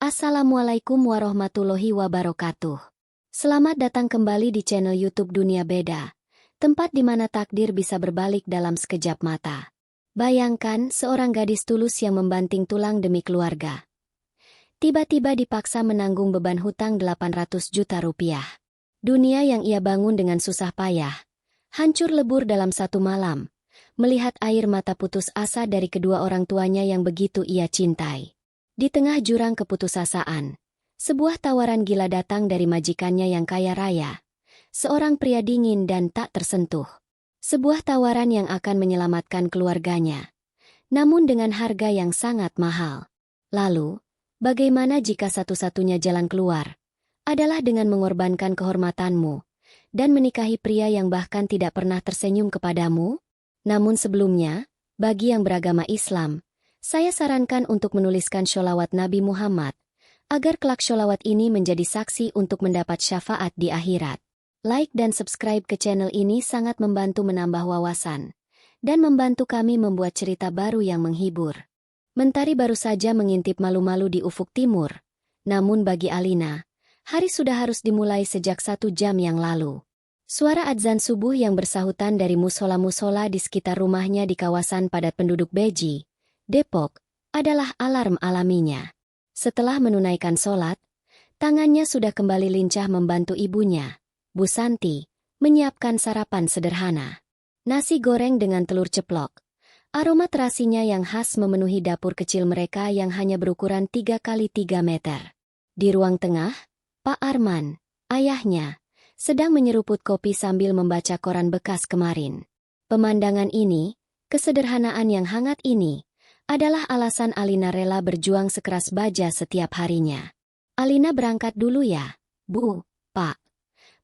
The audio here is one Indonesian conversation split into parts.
Assalamualaikum warahmatullahi wabarakatuh. Selamat datang kembali di channel YouTube Dunia Beda, tempat di mana takdir bisa berbalik dalam sekejap mata. Bayangkan seorang gadis tulus yang membanting tulang demi keluarga. Tiba-tiba dipaksa menanggung beban hutang 800 juta rupiah. Dunia yang ia bangun dengan susah payah, hancur lebur dalam satu malam, melihat air mata putus asa dari kedua orang tuanya yang begitu ia cintai. Di tengah jurang keputusasaan, sebuah tawaran gila datang dari majikannya yang kaya raya. Seorang pria dingin dan tak tersentuh. Sebuah tawaran yang akan menyelamatkan keluarganya, namun dengan harga yang sangat mahal. Lalu, bagaimana jika satu-satunya jalan keluar adalah dengan mengorbankan kehormatanmu dan menikahi pria yang bahkan tidak pernah tersenyum kepadamu? Namun sebelumnya, bagi yang beragama Islam, saya sarankan untuk menuliskan sholawat Nabi Muhammad, agar kelak sholawat ini menjadi saksi untuk mendapat syafaat di akhirat. Like dan subscribe ke channel ini sangat membantu menambah wawasan, dan membantu kami membuat cerita baru yang menghibur. Mentari baru saja mengintip malu-malu di ufuk timur, namun bagi Alina, hari sudah harus dimulai sejak 1 jam yang lalu. Suara adzan subuh yang bersahutan dari musola-musola di sekitar rumahnya di kawasan padat penduduk Beji, Depok, adalah alarm alaminya. Setelah menunaikan sholat, tangannya sudah kembali lincah membantu ibunya, Bu Santi, menyiapkan sarapan sederhana. Nasi goreng dengan telur ceplok. Aroma terasinya yang khas memenuhi dapur kecil mereka yang hanya berukuran 3 kali 3 meter. Di ruang tengah, Pak Arman, ayahnya, sedang menyeruput kopi sambil membaca koran bekas kemarin. Pemandangan ini, kesederhanaan yang hangat ini, adalah alasan Alina rela berjuang sekeras baja setiap harinya. Alina berangkat dulu ya, Bu, Pak.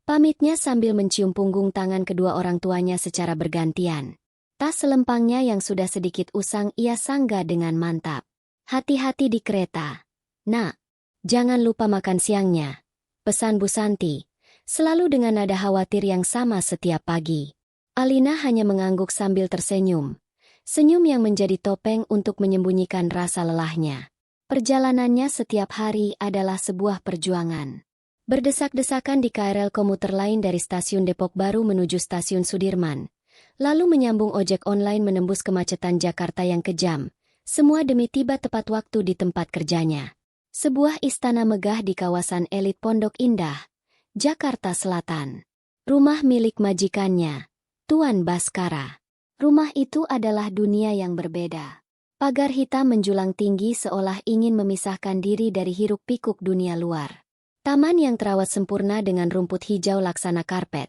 Pamitnya sambil mencium punggung tangan kedua orang tuanya secara bergantian. Tas selempangnya yang sudah sedikit usang ia sanggah dengan mantap. Hati-hati di kereta. Nak, jangan lupa makan siangnya, pesan Bu Santi, selalu dengan nada khawatir yang sama setiap pagi. Alina hanya mengangguk sambil tersenyum. Senyum yang menjadi topeng untuk menyembunyikan rasa lelahnya. Perjalanannya setiap hari adalah sebuah perjuangan. Berdesak-desakan di KRL komuter lain dari stasiun Depok Baru menuju stasiun Sudirman, lalu menyambung ojek online menembus kemacetan Jakarta yang kejam, semua demi tiba tepat waktu di tempat kerjanya. Sebuah istana megah di kawasan elit Pondok Indah, Jakarta Selatan. Rumah milik majikannya, Tuan Baskara. Rumah itu adalah dunia yang berbeda. Pagar hitam menjulang tinggi seolah ingin memisahkan diri dari hiruk-pikuk dunia luar. Taman yang terawat sempurna dengan rumput hijau laksana karpet.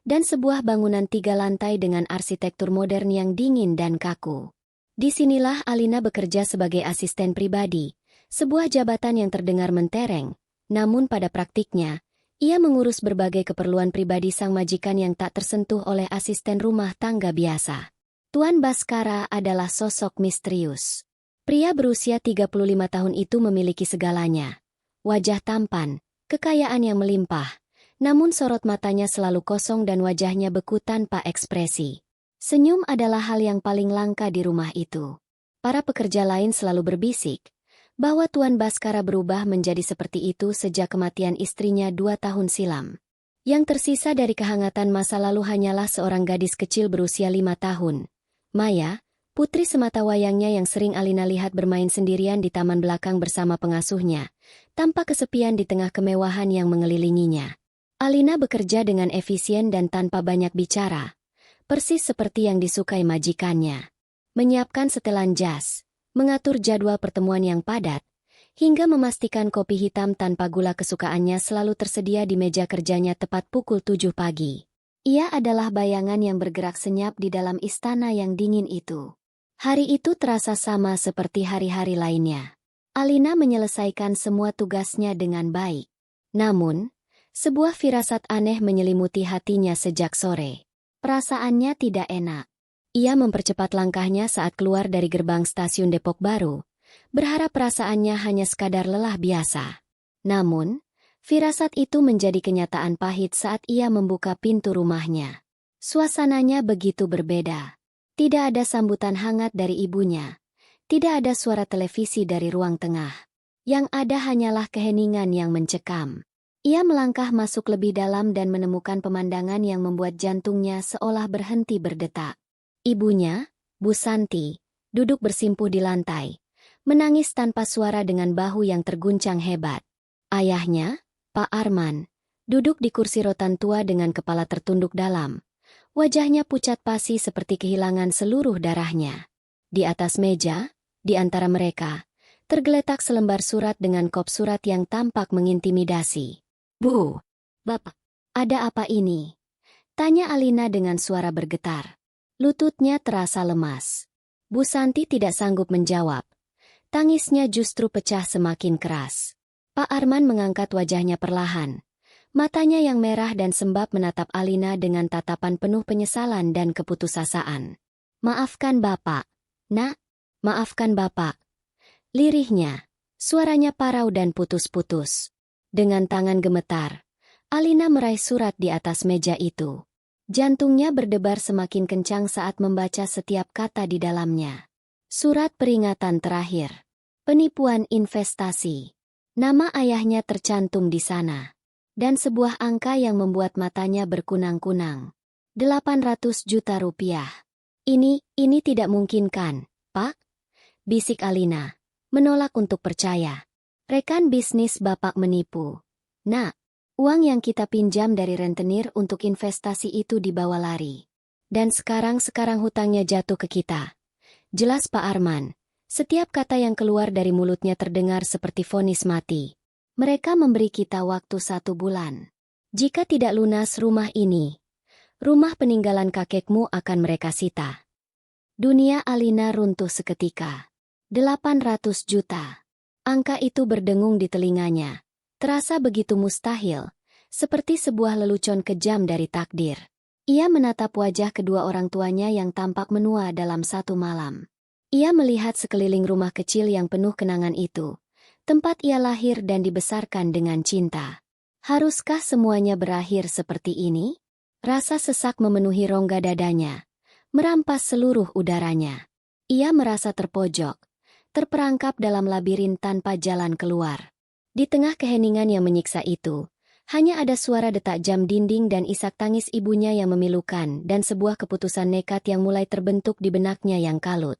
Dan sebuah bangunan 3 lantai dengan arsitektur modern yang dingin dan kaku. Disinilah Alina bekerja sebagai asisten pribadi, sebuah jabatan yang terdengar mentereng, namun pada praktiknya, ia mengurus berbagai keperluan pribadi sang majikan yang tak tersentuh oleh asisten rumah tangga biasa. Tuan Baskara adalah sosok misterius. Pria berusia 35 tahun itu memiliki segalanya. Wajah tampan, kekayaan yang melimpah, namun sorot matanya selalu kosong dan wajahnya beku tanpa ekspresi. Senyum adalah hal yang paling langka di rumah itu. Para pekerja lain selalu berbisik bahwa Tuan Baskara berubah menjadi seperti itu sejak kematian istrinya 2 tahun silam. Yang tersisa dari kehangatan masa lalu hanyalah seorang gadis kecil berusia 5 tahun. Maya, putri semata wayangnya yang sering Alina lihat bermain sendirian di taman belakang bersama pengasuhnya, tanpa kesepian di tengah kemewahan yang mengelilinginya. Alina bekerja dengan efisien dan tanpa banyak bicara, persis seperti yang disukai majikannya. Menyiapkan setelan jas, mengatur jadwal pertemuan yang padat, hingga memastikan kopi hitam tanpa gula kesukaannya selalu tersedia di meja kerjanya tepat pukul 7 pagi. Ia adalah bayangan yang bergerak senyap di dalam istana yang dingin itu. Hari itu terasa sama seperti hari-hari lainnya. Alina menyelesaikan semua tugasnya dengan baik. Namun, sebuah firasat aneh menyelimuti hatinya sejak sore. Perasaannya tidak enak. Ia mempercepat langkahnya saat keluar dari gerbang stasiun Depok Baru, berharap perasaannya hanya sekadar lelah biasa. Namun, firasat itu menjadi kenyataan pahit saat ia membuka pintu rumahnya. Suasananya begitu berbeda. Tidak ada sambutan hangat dari ibunya. Tidak ada suara televisi dari ruang tengah. Yang ada hanyalah keheningan yang mencekam. Ia melangkah masuk lebih dalam dan menemukan pemandangan yang membuat jantungnya seolah berhenti berdetak. Ibunya, Bu Santi, duduk bersimpuh di lantai, menangis tanpa suara dengan bahu yang terguncang hebat. Ayahnya, Pak Arman, duduk di kursi rotan tua dengan kepala tertunduk dalam. Wajahnya pucat pasi seperti kehilangan seluruh darahnya. Di atas meja, di antara mereka, tergeletak selembar surat dengan kop surat yang tampak mengintimidasi. "Bu, Bapak, ada apa ini?" tanya Alina dengan suara bergetar. Lututnya terasa lemas. Bu Santi tidak sanggup menjawab. Tangisnya justru pecah semakin keras. Pak Arman mengangkat wajahnya perlahan. Matanya yang merah dan sembab menatap Alina dengan tatapan penuh penyesalan dan keputusasaan. "Maafkan Bapak, Nak, maafkan Bapak." Lirihnya, suaranya parau dan putus-putus. Dengan tangan gemetar, Alina meraih surat di atas meja itu. Jantungnya berdebar semakin kencang saat membaca setiap kata di dalamnya. Surat peringatan terakhir. Penipuan investasi. Nama ayahnya tercantum di sana. Dan sebuah angka yang membuat matanya berkunang-kunang. 800 juta rupiah. Ini tidak mungkin kan, Pak?" bisik Alina, menolak untuk percaya. "Rekan bisnis Bapak menipu. Nak, uang yang kita pinjam dari rentenir untuk investasi itu dibawa lari. Dan sekarang hutangnya jatuh ke kita." Jelas Pak Arman. Setiap kata yang keluar dari mulutnya terdengar seperti vonis mati. "Mereka memberi kita waktu 1 bulan. Jika tidak lunas rumah ini, rumah peninggalan kakekmu akan mereka sita." Dunia Alina runtuh seketika. 800 juta. Angka itu berdengung di telinganya. Terasa begitu mustahil, seperti sebuah lelucon kejam dari takdir. Ia menatap wajah kedua orang tuanya yang tampak menua dalam satu malam. Ia melihat sekeliling rumah kecil yang penuh kenangan itu, tempat ia lahir dan dibesarkan dengan cinta. Haruskah semuanya berakhir seperti ini? Rasa sesak memenuhi rongga dadanya, merampas seluruh udaranya. Ia merasa terpojok, terperangkap dalam labirin tanpa jalan keluar. Di tengah keheningan yang menyiksa itu, hanya ada suara detak jam dinding dan isak tangis ibunya yang memilukan dan sebuah keputusan nekat yang mulai terbentuk di benaknya yang kalut.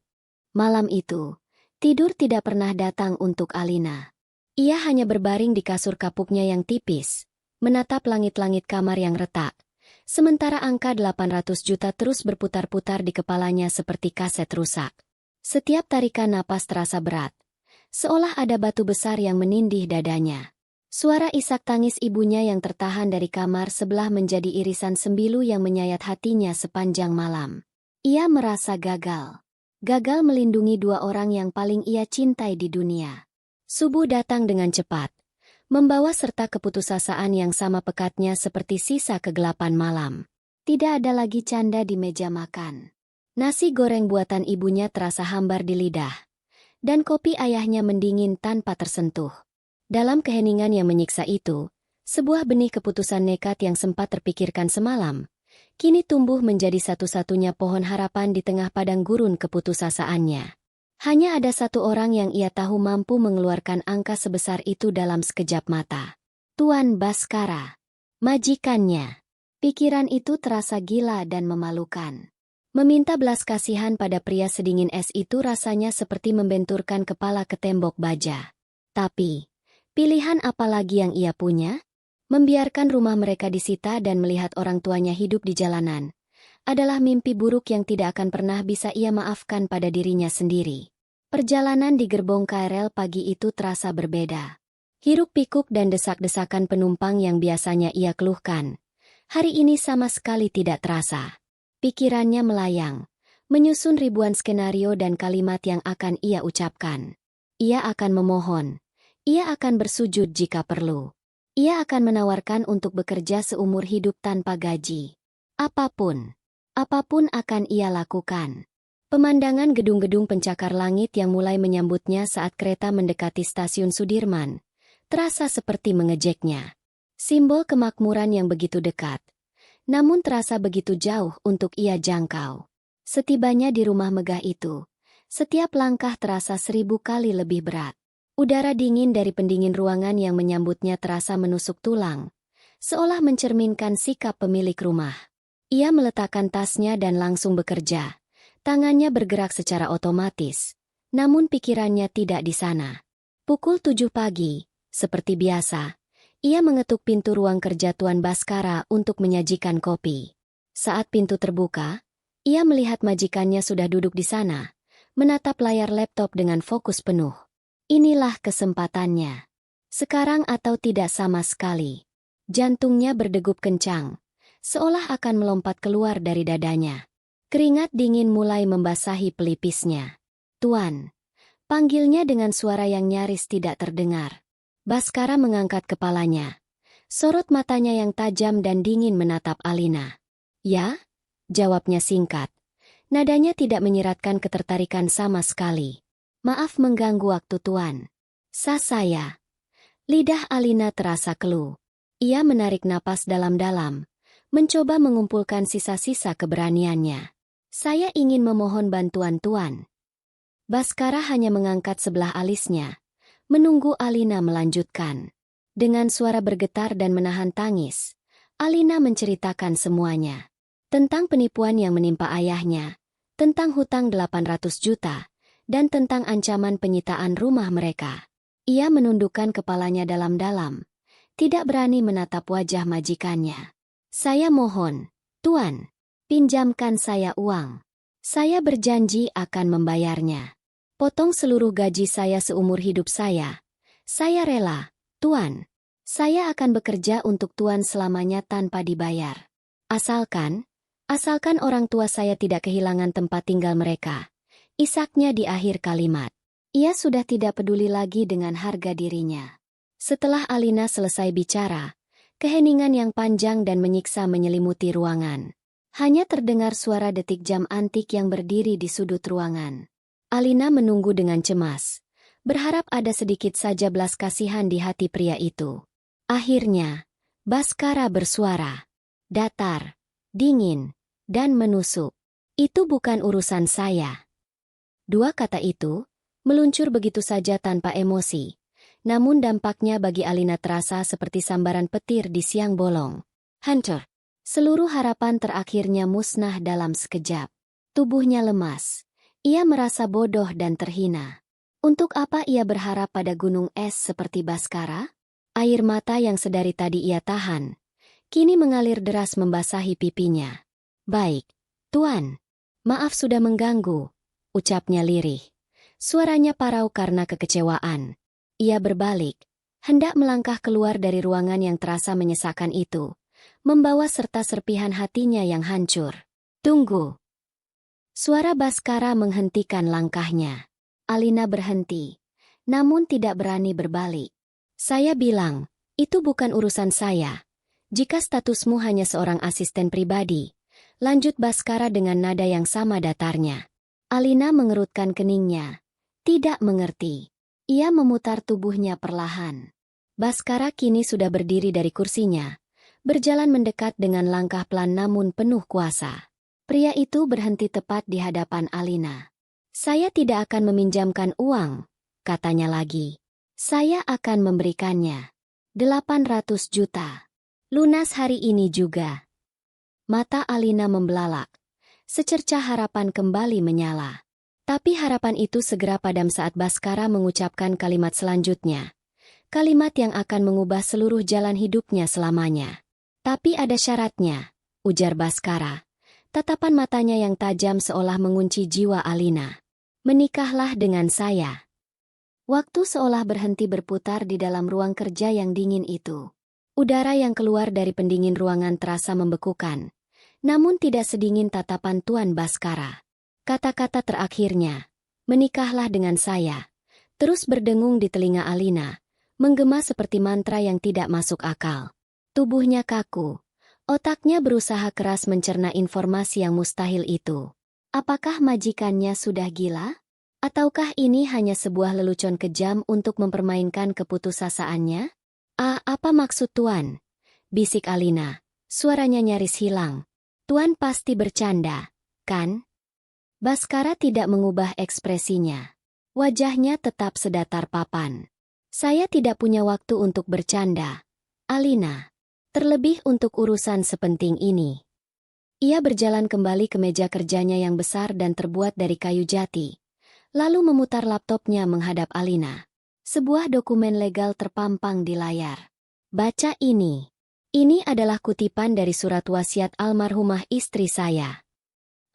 Malam itu, tidur tidak pernah datang untuk Alina. Ia hanya berbaring di kasur kapuknya yang tipis, menatap langit-langit kamar yang retak, sementara angka 800 juta terus berputar-putar di kepalanya seperti kaset rusak. Setiap tarikan napas terasa berat, seolah ada batu besar yang menindih dadanya. Suara isak tangis ibunya yang tertahan dari kamar sebelah menjadi irisan sembilu yang menyayat hatinya sepanjang malam. Ia merasa gagal. Gagal melindungi 2 orang yang paling ia cintai di dunia. Subuh datang dengan cepat, membawa serta keputusasaan yang sama pekatnya seperti sisa kegelapan malam. Tidak ada lagi canda di meja makan. Nasi goreng buatan ibunya terasa hambar di lidah, dan kopi ayahnya mendingin tanpa tersentuh. Dalam keheningan yang menyiksa itu, sebuah benih keputusan nekat yang sempat terpikirkan semalam, kini tumbuh menjadi satu-satunya pohon harapan di tengah padang gurun keputusasaannya. Hanya ada satu orang yang ia tahu mampu mengeluarkan angka sebesar itu dalam sekejap mata. Tuan Baskara, majikannya. Pikiran itu terasa gila dan memalukan. Meminta belas kasihan pada pria sedingin es itu rasanya seperti membenturkan kepala ke tembok baja. Tapi, pilihan apa lagi yang ia punya? Membiarkan rumah mereka disita dan melihat orang tuanya hidup di jalanan adalah mimpi buruk yang tidak akan pernah bisa ia maafkan pada dirinya sendiri. Perjalanan di gerbong KRL pagi itu terasa berbeda. Hiruk-pikuk dan desak-desakan penumpang yang biasanya ia keluhkan, hari ini sama sekali tidak terasa. Pikirannya melayang, menyusun ribuan skenario dan kalimat yang akan ia ucapkan. Ia akan memohon, ia akan bersujud jika perlu. Ia akan menawarkan untuk bekerja seumur hidup tanpa gaji. Apapun akan ia lakukan. Pemandangan gedung-gedung pencakar langit yang mulai menyambutnya saat kereta mendekati stasiun Sudirman terasa seperti mengejeknya. Simbol kemakmuran yang begitu dekat, namun terasa begitu jauh untuk ia jangkau. Setibanya di rumah megah itu, setiap langkah terasa 1000 kali lebih berat. Udara dingin dari pendingin ruangan yang menyambutnya terasa menusuk tulang, seolah mencerminkan sikap pemilik rumah. Ia meletakkan tasnya dan langsung bekerja. Tangannya bergerak secara otomatis, namun pikirannya tidak di sana. Pukul 7 pagi, seperti biasa, ia mengetuk pintu ruang kerja Tuan Baskara untuk menyajikan kopi. Saat pintu terbuka, ia melihat majikannya sudah duduk di sana, menatap layar laptop dengan fokus penuh. Inilah kesempatannya. Sekarang atau tidak sama sekali. Jantungnya berdegup kencang, seolah akan melompat keluar dari dadanya. Keringat dingin mulai membasahi pelipisnya. "Tuan," panggilnya dengan suara yang nyaris tidak terdengar. Baskara mengangkat kepalanya. Sorot matanya yang tajam dan dingin menatap Alina. "Ya?" jawabnya singkat. Nadanya tidak menyiratkan ketertarikan sama sekali. "Maaf mengganggu waktu Tuan." Saya." Lidah Alina terasa keluh. Ia menarik napas dalam-dalam, mencoba mengumpulkan sisa-sisa keberaniannya. "Saya ingin memohon bantuan Tuan." Baskara hanya mengangkat sebelah alisnya, menunggu Alina melanjutkan. Dengan suara bergetar dan menahan tangis, Alina menceritakan semuanya. Tentang penipuan yang menimpa ayahnya, tentang hutang 800 juta, dan tentang ancaman penyitaan rumah mereka. Ia menundukkan kepalanya dalam-dalam, tidak berani menatap wajah majikannya. "Saya mohon, Tuan, pinjamkan saya uang. Saya berjanji akan membayarnya. Potong seluruh gaji saya seumur hidup saya. Saya rela, Tuan. Saya akan bekerja untuk Tuan selamanya tanpa dibayar. Asalkan orang tua saya tidak kehilangan tempat tinggal mereka." Isaknya di akhir kalimat. Ia sudah tidak peduli lagi dengan harga dirinya. Setelah Alina selesai bicara, keheningan yang panjang dan menyiksa menyelimuti ruangan. Hanya terdengar suara detik jam antik yang berdiri di sudut ruangan. Alina menunggu dengan cemas, berharap ada sedikit saja belas kasihan di hati pria itu. Akhirnya, Baskara bersuara. Datar, dingin, dan menusuk. "Itu bukan urusan saya." Dua kata itu meluncur begitu saja tanpa emosi. Namun dampaknya bagi Alina terasa seperti sambaran petir di siang bolong. Hancur. Seluruh harapan terakhirnya musnah dalam sekejap. Tubuhnya lemas. Ia merasa bodoh dan terhina. Untuk apa ia berharap pada gunung es seperti Baskara? Air mata yang sedari tadi ia tahan, kini mengalir deras membasahi pipinya. "Baik, Tuan. Maaf sudah mengganggu," ucapnya lirih. Suaranya parau karena kekecewaan. Ia berbalik, hendak melangkah keluar dari ruangan yang terasa menyesakkan itu, membawa serta serpihan hatinya yang hancur. "Tunggu." Suara Baskara menghentikan langkahnya. Alina berhenti, namun tidak berani berbalik. "Saya bilang, itu bukan urusan saya. Jika statusmu hanya seorang asisten pribadi," lanjut Baskara dengan nada yang sama datarnya. Alina mengerutkan keningnya. Tidak mengerti. Ia memutar tubuhnya perlahan. Baskara kini sudah berdiri dari kursinya, berjalan mendekat dengan langkah pelan namun penuh kuasa. Pria itu berhenti tepat di hadapan Alina. "Saya tidak akan meminjamkan uang," katanya lagi. "Saya akan memberikannya. 800 juta. Lunas hari ini juga." Mata Alina membelalak. Secercah harapan kembali menyala. Tapi harapan itu segera padam saat Baskara mengucapkan kalimat selanjutnya. Kalimat yang akan mengubah seluruh jalan hidupnya selamanya. "Tapi ada syaratnya," ujar Baskara. Tatapan matanya yang tajam seolah mengunci jiwa Alina. "Menikahlah dengan saya." Waktu seolah berhenti berputar di dalam ruang kerja yang dingin itu. Udara yang keluar dari pendingin ruangan terasa membekukan, namun tidak sedingin tatapan Tuan Baskara. Kata-kata terakhirnya, "Menikahlah dengan saya," terus berdengung di telinga Alina, menggema seperti mantra yang tidak masuk akal. Tubuhnya kaku, otaknya berusaha keras mencerna informasi yang mustahil itu. Apakah majikannya sudah gila? Ataukah ini hanya sebuah lelucon kejam untuk mempermainkan keputusasaannya? Apa maksud Tuan?" bisik Alina, suaranya nyaris hilang. "Tuan pasti bercanda, kan?" Baskara tidak mengubah ekspresinya. Wajahnya tetap sedatar papan. Saya tidak punya waktu untuk bercanda, Alina. Terlebih untuk urusan sepenting ini. Ia berjalan kembali ke meja kerjanya yang besar dan terbuat dari kayu jati. Lalu memutar laptopnya menghadap Alina. Sebuah dokumen legal terpampang di layar. Baca ini. Ini adalah kutipan dari surat wasiat almarhumah istri saya.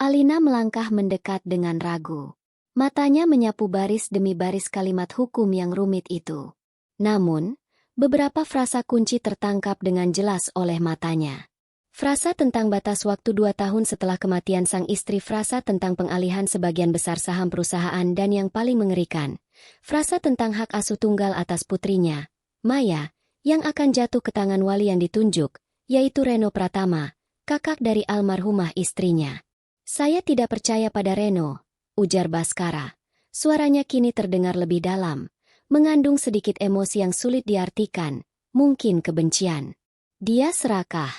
Alina melangkah mendekat dengan ragu. Matanya menyapu baris demi baris kalimat hukum yang rumit itu. Namun, beberapa frasa kunci tertangkap dengan jelas oleh matanya. Frasa tentang batas waktu 2 tahun setelah kematian sang istri, frasa tentang pengalihan sebagian besar saham perusahaan, dan yang paling mengerikan, frasa tentang hak asuh tunggal atas putrinya, Maya, yang akan jatuh ke tangan wali yang ditunjuk, yaitu Reno Pratama, kakak dari almarhumah istrinya. Saya tidak percaya pada Reno, ujar Baskara. Suaranya kini terdengar lebih dalam, mengandung sedikit emosi yang sulit diartikan, mungkin kebencian. Dia serakah.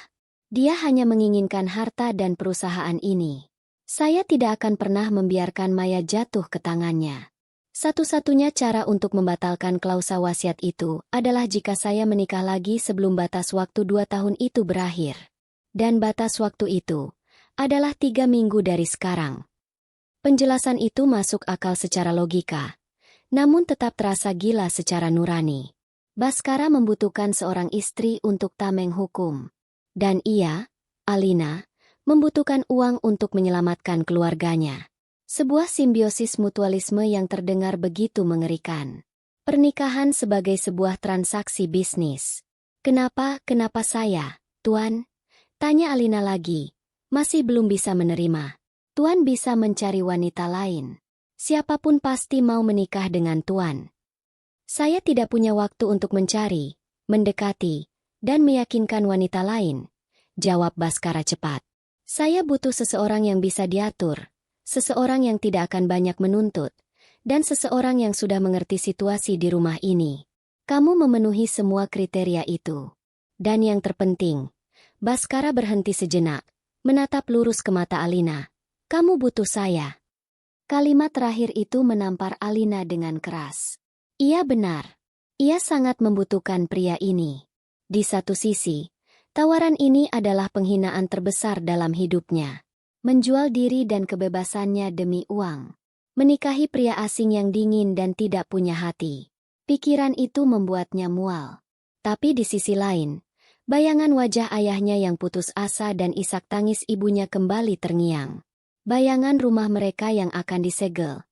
Dia hanya menginginkan harta dan perusahaan ini. Saya tidak akan pernah membiarkan Maya jatuh ke tangannya. Satu-satunya cara untuk membatalkan klausa wasiat itu adalah jika saya menikah lagi sebelum batas waktu 2 tahun itu berakhir. Dan batas waktu itu adalah 3 minggu dari sekarang. Penjelasan itu masuk akal secara logika, namun tetap terasa gila secara nurani. Baskara membutuhkan seorang istri untuk tameng hukum. Dan ia, Alina, membutuhkan uang untuk menyelamatkan keluarganya. Sebuah simbiosis mutualisme yang terdengar begitu mengerikan. Pernikahan sebagai sebuah transaksi bisnis. Kenapa saya, Tuan? Tanya Alina lagi. Masih belum bisa menerima. Tuan bisa mencari wanita lain. Siapapun pasti mau menikah dengan Tuan. Saya tidak punya waktu untuk mencari, mendekati, dan meyakinkan wanita lain, jawab Baskara cepat. Saya butuh seseorang yang bisa diatur, seseorang yang tidak akan banyak menuntut, dan seseorang yang sudah mengerti situasi di rumah ini. Kamu memenuhi semua kriteria itu. Dan yang terpenting, Baskara berhenti sejenak, menatap lurus ke mata Alina. Kamu butuh saya. Kalimat terakhir itu menampar Alina dengan keras. Ia benar. Ia sangat membutuhkan pria ini. Di satu sisi, tawaran ini adalah penghinaan terbesar dalam hidupnya. Menjual diri dan kebebasannya demi uang. Menikahi pria asing yang dingin dan tidak punya hati. Pikiran itu membuatnya mual. Tapi di sisi lain, bayangan wajah ayahnya yang putus asa dan isak tangis ibunya kembali terngiang. Bayangan rumah mereka yang akan disegel.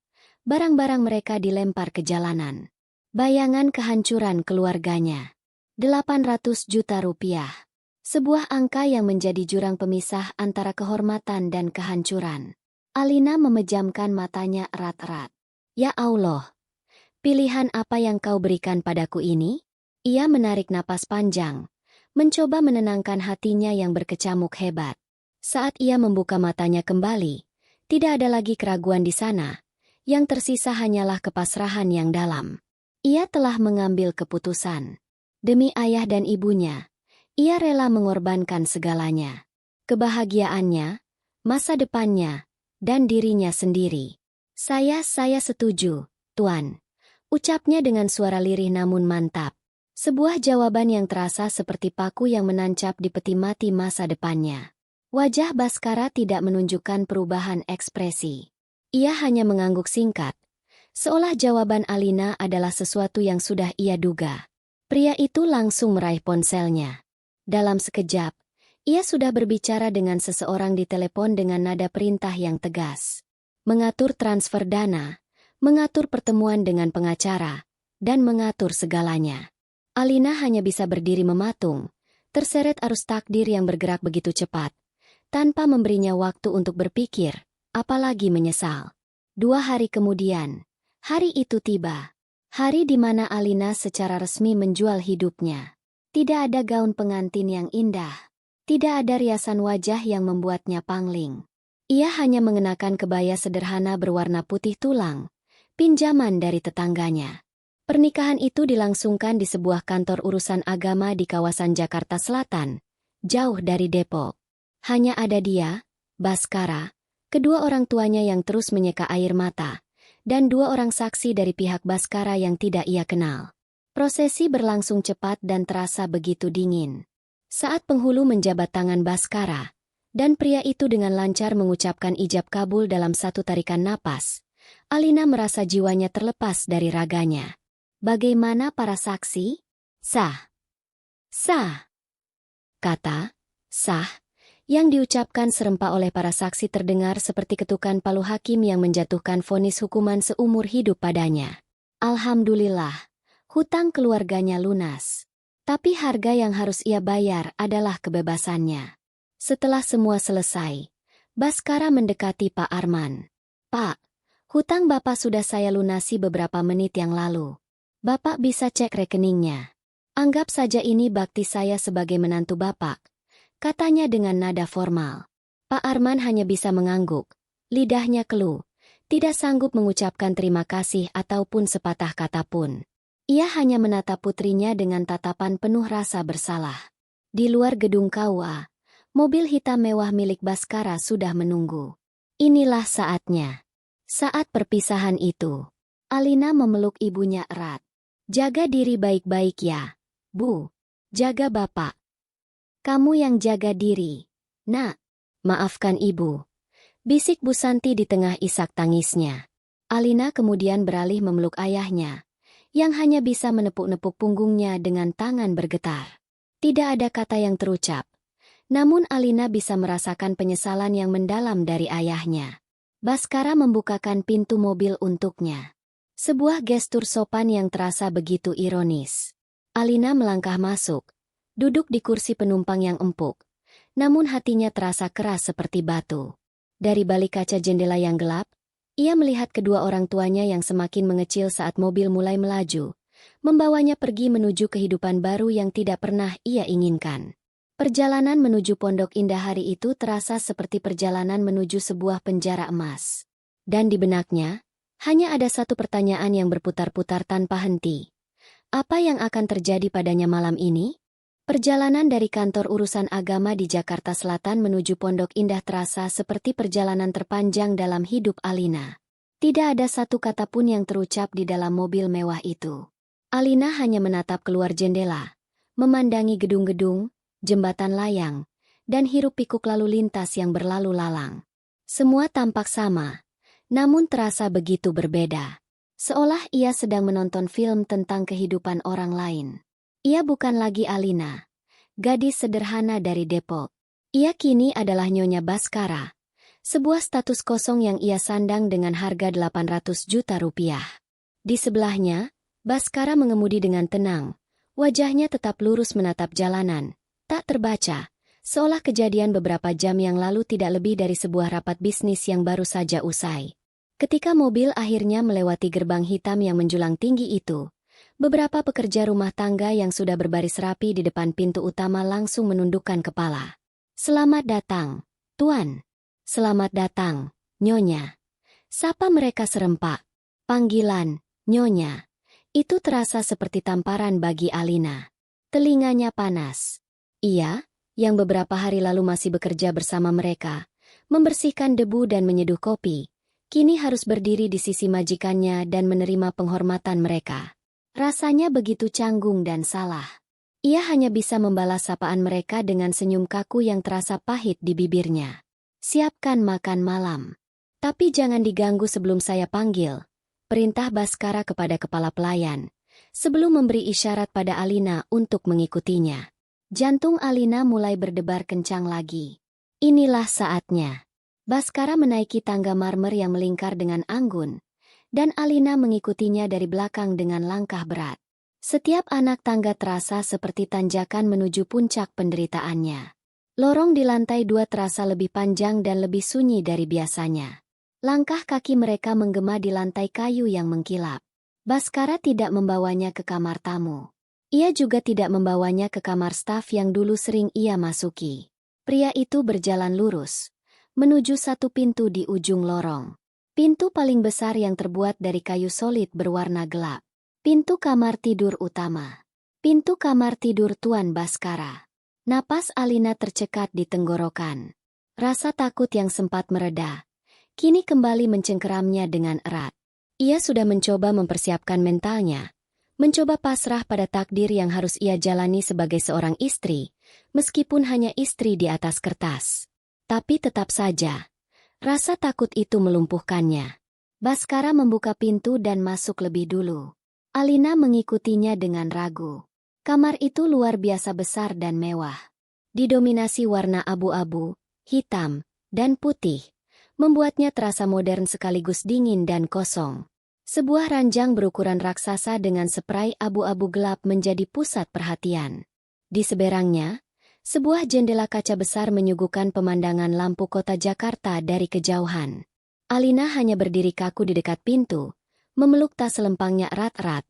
Barang-barang mereka dilempar ke jalanan. Bayangan kehancuran keluarganya. 800 juta rupiah. Sebuah angka yang menjadi jurang pemisah antara kehormatan dan kehancuran. Alina memejamkan matanya erat-erat. Ya Allah, pilihan apa yang kau berikan padaku ini? Ia menarik napas panjang, mencoba menenangkan hatinya yang berkecamuk hebat. Saat ia membuka matanya kembali, tidak ada lagi keraguan di sana. Yang tersisa hanyalah kepasrahan yang dalam. Ia telah mengambil keputusan. Demi ayah dan ibunya, ia rela mengorbankan segalanya. Kebahagiaannya, masa depannya, dan dirinya sendiri. Saya setuju, Tuan. Ucapnya dengan suara lirih namun mantap. Sebuah jawaban yang terasa seperti paku yang menancap di peti mati masa depannya. Wajah Baskara tidak menunjukkan perubahan ekspresi. Ia hanya mengangguk singkat, seolah jawaban Alina adalah sesuatu yang sudah ia duga. Pria itu langsung meraih ponselnya. Dalam sekejap, ia sudah berbicara dengan seseorang di telepon dengan nada perintah yang tegas. Mengatur transfer dana, mengatur pertemuan dengan pengacara, dan mengatur segalanya. Alina hanya bisa berdiri mematung, terseret arus takdir yang bergerak begitu cepat, tanpa memberinya waktu untuk berpikir, apalagi menyesal. 2 hari kemudian, hari itu tiba. Hari di mana Alina secara resmi menjual hidupnya. Tidak ada gaun pengantin yang indah. Tidak ada riasan wajah yang membuatnya pangling. Ia hanya mengenakan kebaya sederhana berwarna putih tulang, pinjaman dari tetangganya. Pernikahan itu dilangsungkan di sebuah kantor urusan agama di kawasan Jakarta Selatan, jauh dari Depok. Hanya ada dia, Baskara, kedua orang tuanya yang terus menyeka air mata, dan 2 orang saksi dari pihak Baskara yang tidak ia kenal. Prosesi berlangsung cepat dan terasa begitu dingin. Saat penghulu menjabat tangan Baskara, dan pria itu dengan lancar mengucapkan ijab kabul dalam satu tarikan napas, Alina merasa jiwanya terlepas dari raganya. Bagaimana para saksi? Sah. Sah. Kata, sah, yang diucapkan serempak oleh para saksi terdengar seperti ketukan palu hakim yang menjatuhkan vonis hukuman seumur hidup padanya. Alhamdulillah, hutang keluarganya lunas. Tapi harga yang harus ia bayar adalah kebebasannya. Setelah semua selesai, Baskara mendekati Pak Arman. Pak, hutang Bapak sudah saya lunasi beberapa menit yang lalu. Bapak bisa cek rekeningnya. Anggap saja ini bakti saya sebagai menantu Bapak, katanya dengan nada formal. Pak Arman hanya bisa mengangguk, lidahnya keluh, tidak sanggup mengucapkan terima kasih ataupun sepatah kata pun. Ia hanya menatap putrinya dengan tatapan penuh rasa bersalah. Di luar gedung KUA, mobil hitam mewah milik Baskara sudah menunggu. Inilah saatnya. Saat perpisahan itu, Alina memeluk ibunya erat. Jaga diri baik-baik ya, Bu. Jaga Bapak. Kamu yang jaga diri. Nak, maafkan Ibu. Bisik Bu Santi di tengah isak tangisnya. Alina kemudian beralih memeluk ayahnya, yang hanya bisa menepuk-nepuk punggungnya dengan tangan bergetar. Tidak ada kata yang terucap, namun Alina bisa merasakan penyesalan yang mendalam dari ayahnya. Baskara membukakan pintu mobil untuknya. Sebuah gestur sopan yang terasa begitu ironis. Alina melangkah masuk, duduk di kursi penumpang yang empuk, namun hatinya terasa keras seperti batu. Dari balik kaca jendela yang gelap, ia melihat kedua orang tuanya yang semakin mengecil saat mobil mulai melaju, membawanya pergi menuju kehidupan baru yang tidak pernah ia inginkan. Perjalanan menuju Pondok Indah hari itu terasa seperti perjalanan menuju sebuah penjara emas. Dan di benaknya, hanya ada satu pertanyaan yang berputar-putar tanpa henti. Apa yang akan terjadi padanya malam ini? Perjalanan dari kantor urusan agama di Jakarta Selatan menuju Pondok Indah terasa seperti perjalanan terpanjang dalam hidup Alina. Tidak ada satu kata pun yang terucap di dalam mobil mewah itu. Alina hanya menatap keluar jendela, memandangi gedung-gedung, jembatan layang, dan hiruk-pikuk lalu lintas yang berlalu lalang. Semua tampak sama, namun terasa begitu berbeda. Seolah ia sedang menonton film tentang kehidupan orang lain. Ia bukan lagi Alina, gadis sederhana dari Depok. Ia kini adalah Nyonya Baskara, sebuah status kosong yang ia sandang dengan harga 800 juta rupiah. Di sebelahnya, Baskara mengemudi dengan tenang, wajahnya tetap lurus menatap jalanan, tak terbaca, seolah kejadian beberapa jam yang lalu tidak lebih dari sebuah rapat bisnis yang baru saja usai. Ketika mobil akhirnya melewati gerbang hitam yang menjulang tinggi itu, beberapa pekerja rumah tangga yang sudah berbaris rapi di depan pintu utama langsung menundukkan kepala. Selamat datang, Tuan. Selamat datang, Nyonya. Sapa mereka serempak. Panggilan, Nyonya. Itu terasa seperti tamparan bagi Alina. Telinganya panas. Ia, yang beberapa hari lalu masih bekerja bersama mereka, membersihkan debu dan menyeduh kopi, kini harus berdiri di sisi majikannya dan menerima penghormatan mereka. Rasanya begitu canggung dan salah. Ia hanya bisa membalas sapaan mereka dengan senyum kaku yang terasa pahit di bibirnya. Siapkan makan malam. Tapi jangan diganggu sebelum saya panggil, perintah Baskara kepada kepala pelayan, sebelum memberi isyarat pada Alina untuk mengikutinya. Jantung Alina mulai berdebar kencang lagi. Inilah saatnya. Baskara menaiki tangga marmer yang melingkar dengan anggun, dan Alina mengikutinya dari belakang dengan langkah berat. Setiap anak tangga terasa seperti tanjakan menuju puncak penderitaannya. Lorong di lantai 2 terasa lebih panjang dan lebih sunyi dari biasanya. Langkah kaki mereka menggema di lantai kayu yang mengkilap. Baskara tidak membawanya ke kamar tamu. Ia juga tidak membawanya ke kamar staf yang dulu sering ia masuki. Pria itu berjalan lurus, menuju satu pintu di ujung lorong. Pintu paling besar yang terbuat dari kayu solid berwarna gelap. Pintu kamar tidur utama. Pintu kamar tidur Tuan Baskara. Napas Alina tercekat di tenggorokan. Rasa takut yang sempat mereda, kini kembali mencengkeramnya dengan erat. Ia sudah mencoba mempersiapkan mentalnya, mencoba pasrah pada takdir yang harus ia jalani sebagai seorang istri, meskipun hanya istri di atas kertas. Tapi tetap saja, rasa takut itu melumpuhkannya. Baskara membuka pintu dan masuk lebih dulu. Alina mengikutinya dengan ragu. Kamar itu luar biasa besar dan mewah. Didominasi warna abu-abu, hitam, dan putih, membuatnya terasa modern sekaligus dingin dan kosong. Sebuah ranjang berukuran raksasa dengan spray abu-abu gelap menjadi pusat perhatian. Di seberangnya, sebuah jendela kaca besar menyuguhkan pemandangan lampu kota Jakarta dari kejauhan. Alina hanya berdiri kaku di dekat pintu, memeluk tas selempangnya erat-erat,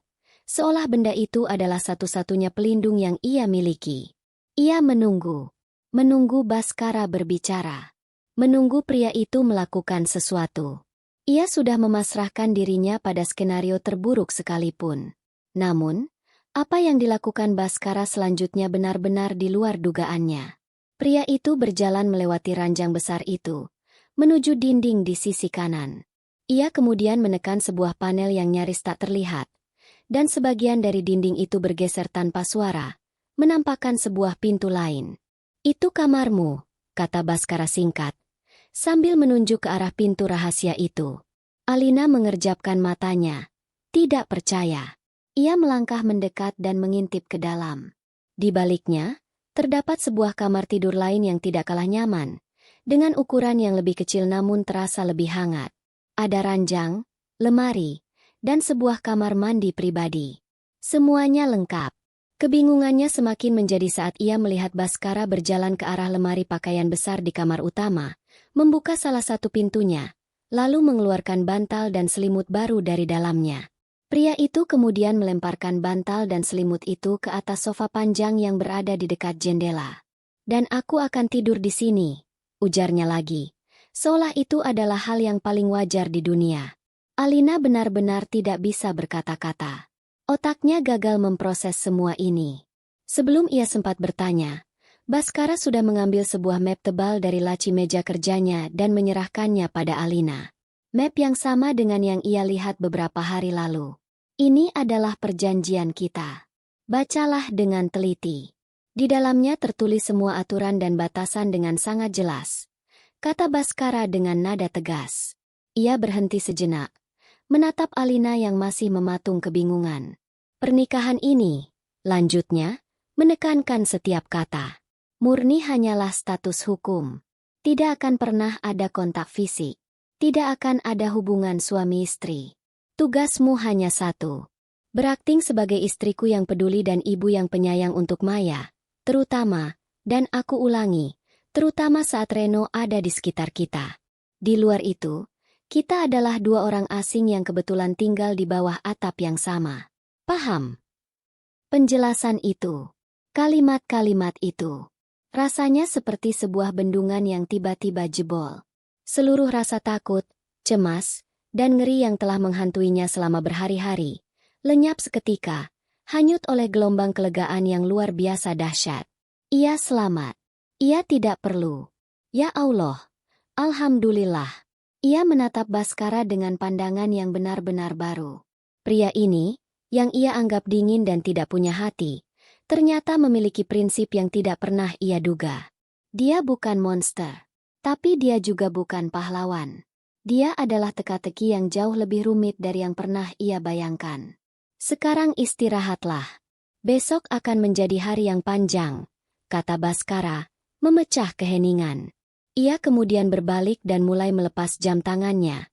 seolah benda itu adalah satu-satunya pelindung yang ia miliki. Ia menunggu Baskara berbicara, menunggu pria itu melakukan sesuatu. Ia sudah memasrahkan dirinya pada skenario terburuk sekalipun. Namun, apa yang dilakukan Baskara selanjutnya benar-benar di luar dugaannya. Pria itu berjalan melewati ranjang besar itu, menuju dinding di sisi kanan. Ia kemudian menekan sebuah panel yang nyaris tak terlihat, dan sebagian dari dinding itu bergeser tanpa suara, menampakkan sebuah pintu lain. Itu kamarmu, kata Baskara singkat, sambil menunjuk ke arah pintu rahasia itu. Alina mengerjapkan matanya, tidak percaya. Ia melangkah mendekat dan mengintip ke dalam. Di baliknya, terdapat sebuah kamar tidur lain yang tidak kalah nyaman, dengan ukuran yang lebih kecil namun terasa lebih hangat. Ada ranjang, lemari, dan sebuah kamar mandi pribadi. Semuanya lengkap. Kebingungannya semakin menjadi saat ia melihat Baskara berjalan ke arah lemari pakaian besar di kamar utama, membuka salah satu pintunya, lalu mengeluarkan bantal dan selimut baru dari dalamnya. Pria itu kemudian melemparkan bantal dan selimut itu ke atas sofa panjang yang berada di dekat jendela. Dan aku akan tidur di sini, ujarnya lagi, seolah itu adalah hal yang paling wajar di dunia. Alina benar-benar tidak bisa berkata-kata. Otaknya gagal memproses semua ini. Sebelum ia sempat bertanya, Baskara sudah mengambil sebuah map tebal dari laci meja kerjanya dan menyerahkannya pada Alina. Map yang sama dengan yang ia lihat beberapa hari lalu. Ini adalah perjanjian kita. Bacalah dengan teliti. Di dalamnya tertulis semua aturan dan batasan dengan sangat jelas, kata Baskara dengan nada tegas. Ia berhenti sejenak, menatap Alina yang masih mematung kebingungan. Pernikahan ini, lanjutnya, menekankan setiap kata. Murni hanyalah status hukum. Tidak akan pernah ada kontak fisik. Tidak akan ada hubungan suami istri. Tugasmu hanya satu. Berakting sebagai istriku yang peduli dan ibu yang penyayang untuk Maya, terutama, dan aku ulangi, terutama saat Reno ada di sekitar kita. Di luar itu, kita adalah dua orang asing yang kebetulan tinggal di bawah atap yang sama. Paham? Penjelasan itu, kalimat-kalimat itu, rasanya seperti sebuah bendungan yang tiba-tiba jebol. Seluruh rasa takut, cemas, dan ngeri yang telah menghantuinya selama berhari-hari, lenyap seketika, hanyut oleh gelombang kelegaan yang luar biasa dahsyat. Ia selamat. Ia tidak perlu. Ya Allah, alhamdulillah. Ia menatap Baskara dengan pandangan yang benar-benar baru. Pria ini, yang ia anggap dingin dan tidak punya hati, ternyata memiliki prinsip yang tidak pernah ia duga. Dia bukan monster, tapi dia juga bukan pahlawan. Dia adalah teka-teki yang jauh lebih rumit dari yang pernah ia bayangkan. Sekarang istirahatlah. Besok akan menjadi hari yang panjang, kata Baskara, memecah keheningan. Ia kemudian berbalik dan mulai melepas jam tangannya,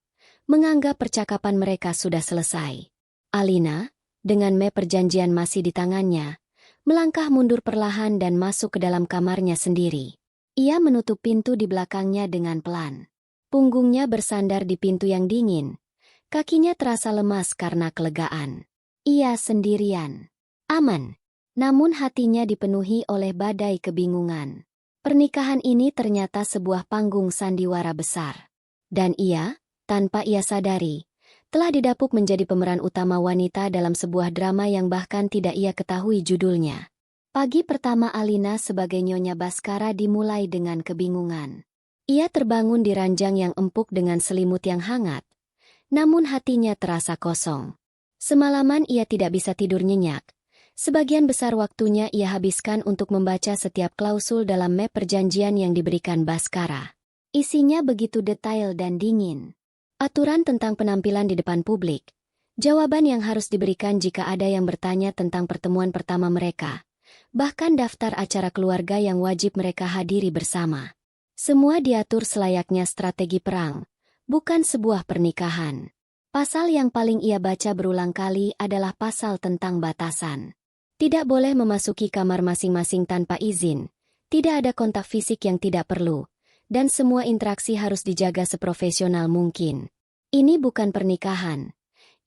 menganggap percakapan mereka sudah selesai. Alina, dengan map perjanjian masih di tangannya, melangkah mundur perlahan dan masuk ke dalam kamarnya sendiri. Ia menutup pintu di belakangnya dengan pelan. Punggungnya bersandar di pintu yang dingin. Kakinya terasa lemas karena kelegaan. Ia sendirian. Aman. Namun hatinya dipenuhi oleh badai kebingungan. Pernikahan ini ternyata sebuah panggung sandiwara besar. Dan ia, tanpa ia sadari, telah didapuk menjadi pemeran utama wanita dalam sebuah drama yang bahkan tidak ia ketahui judulnya. Pagi pertama Alina sebagai Nyonya Baskara dimulai dengan kebingungan. Ia terbangun di ranjang yang empuk dengan selimut yang hangat, namun hatinya terasa kosong. Semalaman ia tidak bisa tidur nyenyak. Sebagian besar waktunya ia habiskan untuk membaca setiap klausul dalam map perjanjian yang diberikan Baskara. Isinya begitu detail dan dingin. Aturan tentang penampilan di depan publik. Jawaban yang harus diberikan jika ada yang bertanya tentang pertemuan pertama mereka. Bahkan daftar acara keluarga yang wajib mereka hadiri bersama. Semua diatur selayaknya strategi perang, bukan sebuah pernikahan. Pasal yang paling ia baca berulang kali adalah pasal tentang batasan. Tidak boleh memasuki kamar masing-masing tanpa izin, tidak ada kontak fisik yang tidak perlu, dan semua interaksi harus dijaga seprofesional mungkin. Ini bukan pernikahan.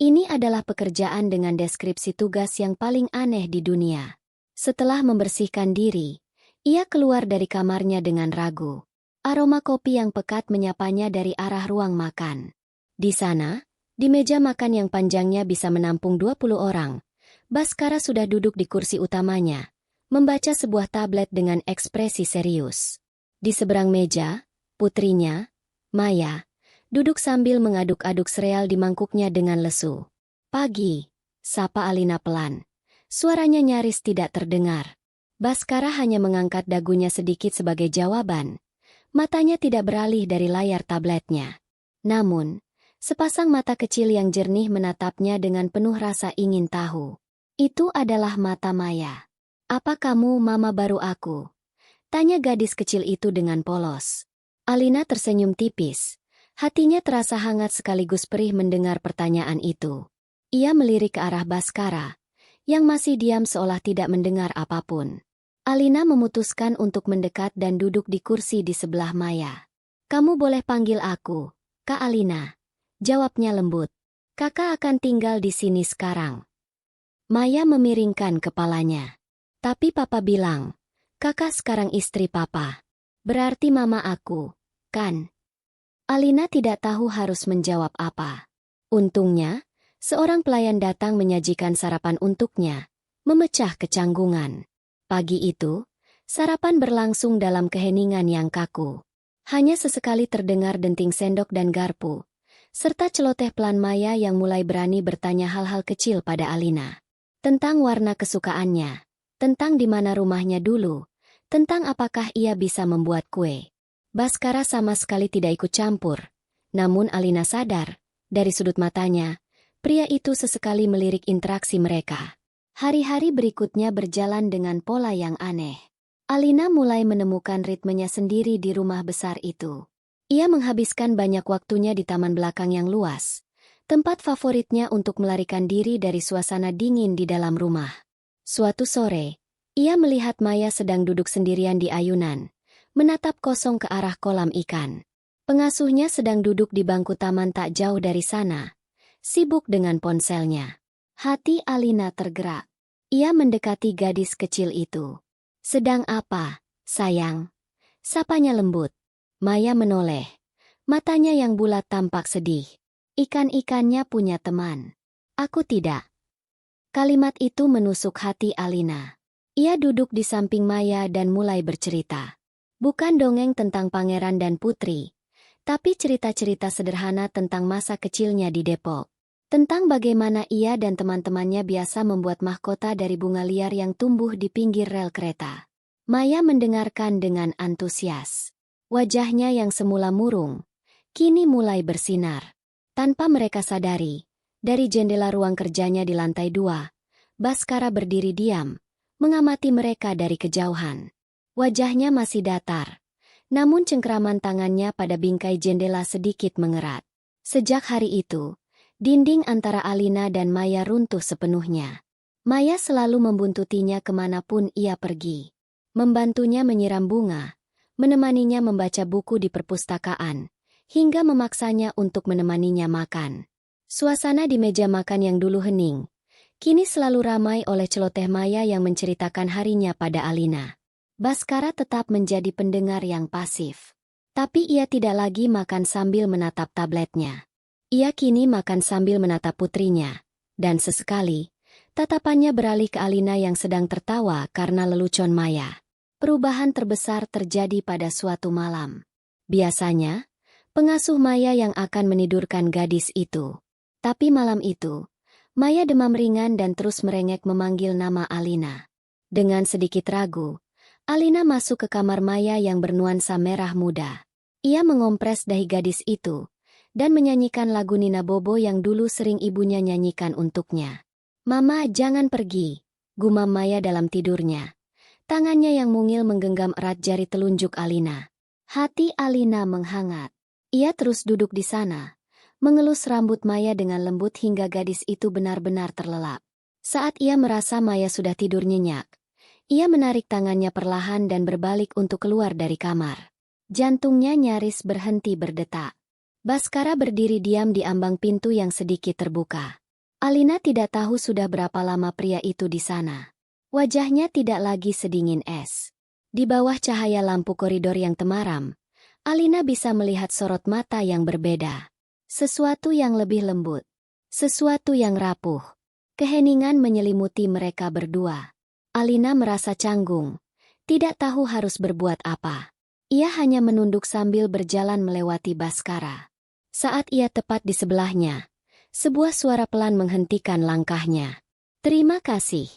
Ini adalah pekerjaan dengan deskripsi tugas yang paling aneh di dunia. Setelah membersihkan diri, ia keluar dari kamarnya dengan ragu. Aroma kopi yang pekat menyapanya dari arah ruang makan. Di sana, di meja makan yang panjangnya bisa menampung 20 orang, Baskara sudah duduk di kursi utamanya, membaca sebuah tablet dengan ekspresi serius. Di seberang meja, putrinya, Maya, duduk sambil mengaduk-aduk sereal di mangkuknya dengan lesu. "Pagi," sapa Alina pelan. Suaranya nyaris tidak terdengar. Baskara hanya mengangkat dagunya sedikit sebagai jawaban. Matanya tidak beralih dari layar tabletnya. Namun, sepasang mata kecil yang jernih menatapnya dengan penuh rasa ingin tahu. Itu adalah mata Maya. "Apa kamu mama baru aku?" tanya gadis kecil itu dengan polos. Alina tersenyum tipis. Hatinya terasa hangat sekaligus perih mendengar pertanyaan itu. Ia melirik ke arah Baskara, yang masih diam seolah tidak mendengar apapun. Alina memutuskan untuk mendekat dan duduk di kursi di sebelah Maya. "Kamu boleh panggil aku, Kak Alina," jawabnya lembut. "Kakak akan tinggal di sini sekarang." Maya memiringkan kepalanya. "Tapi papa bilang, kakak sekarang istri papa. Berarti mama aku, kan?" Alina tidak tahu harus menjawab apa. Untungnya, seorang pelayan datang menyajikan sarapan untuknya, memecah kecanggungan. Pagi itu, sarapan berlangsung dalam keheningan yang kaku. Hanya sesekali terdengar denting sendok dan garpu, serta celoteh pelan Maya yang mulai berani bertanya hal-hal kecil pada Alina. Tentang warna kesukaannya, tentang di mana rumahnya dulu, tentang apakah ia bisa membuat kue. Baskara sama sekali tidak ikut campur. Namun Alina sadar, dari sudut matanya, pria itu sesekali melirik interaksi mereka. Hari-hari berikutnya berjalan dengan pola yang aneh. Alina mulai menemukan ritmenya sendiri di rumah besar itu. Ia menghabiskan banyak waktunya di taman belakang yang luas, tempat favoritnya untuk melarikan diri dari suasana dingin di dalam rumah. Suatu sore, ia melihat Maya sedang duduk sendirian di ayunan, menatap kosong ke arah kolam ikan. Pengasuhnya sedang duduk di bangku taman tak jauh dari sana, sibuk dengan ponselnya. Hati Alina tergerak. Ia mendekati gadis kecil itu. "Sedang apa, sayang?" sapanya lembut. Maya menoleh. Matanya yang bulat tampak sedih. "Ikan-ikannya punya teman. Aku tidak." Kalimat itu menusuk hati Alina. Ia duduk di samping Maya dan mulai bercerita. Bukan dongeng tentang pangeran dan putri, tapi cerita-cerita sederhana tentang masa kecilnya di Depok. Tentang bagaimana ia dan teman-temannya biasa membuat mahkota dari bunga liar yang tumbuh di pinggir rel kereta. Maya mendengarkan dengan antusias. Wajahnya yang semula murung, kini mulai bersinar. Tanpa mereka sadari, dari jendela ruang kerjanya di lantai 2, Baskara berdiri diam, mengamati mereka dari kejauhan. Wajahnya masih datar, namun cengkraman tangannya pada bingkai jendela sedikit mengerat. Sejak hari itu, dinding antara Alina dan Maya runtuh sepenuhnya. Maya selalu membuntutinya kemanapun ia pergi. Membantunya menyiram bunga, menemaninya membaca buku di perpustakaan, hingga memaksanya untuk menemaninya makan. Suasana di meja makan yang dulu hening, kini selalu ramai oleh celoteh Maya yang menceritakan harinya pada Alina. Baskara tetap menjadi pendengar yang pasif. Tapi ia tidak lagi makan sambil menatap tabletnya. Ia kini makan sambil menatap putrinya, dan sesekali, tatapannya beralih ke Alina yang sedang tertawa karena lelucon Maya. Perubahan terbesar terjadi pada suatu malam. Biasanya, pengasuh Maya yang akan menidurkan gadis itu. Tapi malam itu, Maya demam ringan dan terus merengek memanggil nama Alina. Dengan sedikit ragu, Alina masuk ke kamar Maya yang bernuansa merah muda. Ia mengompres dahi gadis itu dan menyanyikan lagu Nina Bobo yang dulu sering ibunya nyanyikan untuknya. "Mama, jangan pergi," gumam Maya dalam tidurnya. Tangannya yang mungil menggenggam erat jari telunjuk Alina. Hati Alina menghangat. Ia terus duduk di sana, mengelus rambut Maya dengan lembut hingga gadis itu benar-benar terlelap. Saat ia merasa Maya sudah tidur nyenyak, ia menarik tangannya perlahan dan berbalik untuk keluar dari kamar. Jantungnya nyaris berhenti berdetak. Baskara berdiri diam di ambang pintu yang sedikit terbuka. Alina tidak tahu sudah berapa lama pria itu di sana. Wajahnya tidak lagi sedingin es. Di bawah cahaya lampu koridor yang temaram, Alina bisa melihat sorot mata yang berbeda. Sesuatu yang lebih lembut. Sesuatu yang rapuh. Keheningan menyelimuti mereka berdua. Alina merasa canggung. Tidak tahu harus berbuat apa. Ia hanya menunduk sambil berjalan melewati Baskara. Saat ia tepat di sebelahnya, sebuah suara pelan menghentikan langkahnya. "Terima kasih."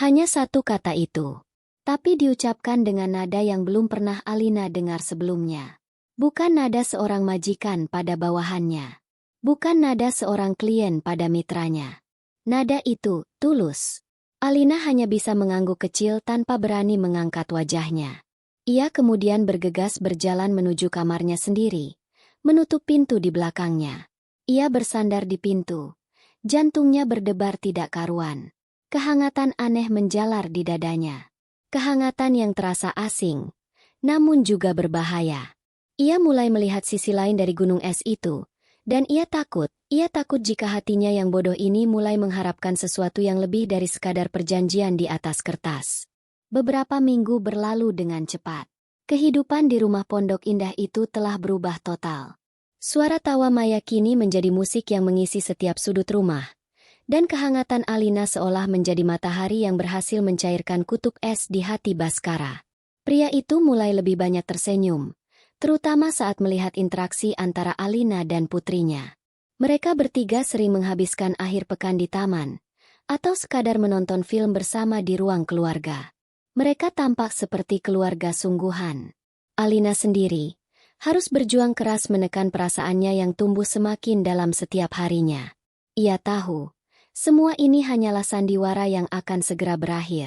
Hanya satu kata itu, tapi diucapkan dengan nada yang belum pernah Alina dengar sebelumnya. Bukan nada seorang majikan pada bawahannya. Bukan nada seorang klien pada mitranya. Nada itu tulus. Alina hanya bisa mengangguk kecil tanpa berani mengangkat wajahnya. Ia kemudian bergegas berjalan menuju kamarnya sendiri, menutup pintu di belakangnya. Ia bersandar di pintu. Jantungnya berdebar tidak karuan. Kehangatan aneh menjalar di dadanya. Kehangatan yang terasa asing, namun juga berbahaya. Ia mulai melihat sisi lain dari gunung es itu, dan ia takut jika hatinya yang bodoh ini mulai mengharapkan sesuatu yang lebih dari sekadar perjanjian di atas kertas. Beberapa minggu berlalu dengan cepat. Kehidupan di rumah pondok indah itu telah berubah total. Suara tawa Maya kini menjadi musik yang mengisi setiap sudut rumah. Dan kehangatan Alina seolah menjadi matahari yang berhasil mencairkan kutub es di hati Baskara. Pria itu mulai lebih banyak tersenyum, terutama saat melihat interaksi antara Alina dan putrinya. Mereka bertiga sering menghabiskan akhir pekan di taman, atau sekadar menonton film bersama di ruang keluarga. Mereka tampak seperti keluarga sungguhan. Alina sendiri harus berjuang keras menekan perasaannya yang tumbuh semakin dalam setiap harinya. Ia tahu, semua ini hanyalah sandiwara yang akan segera berakhir.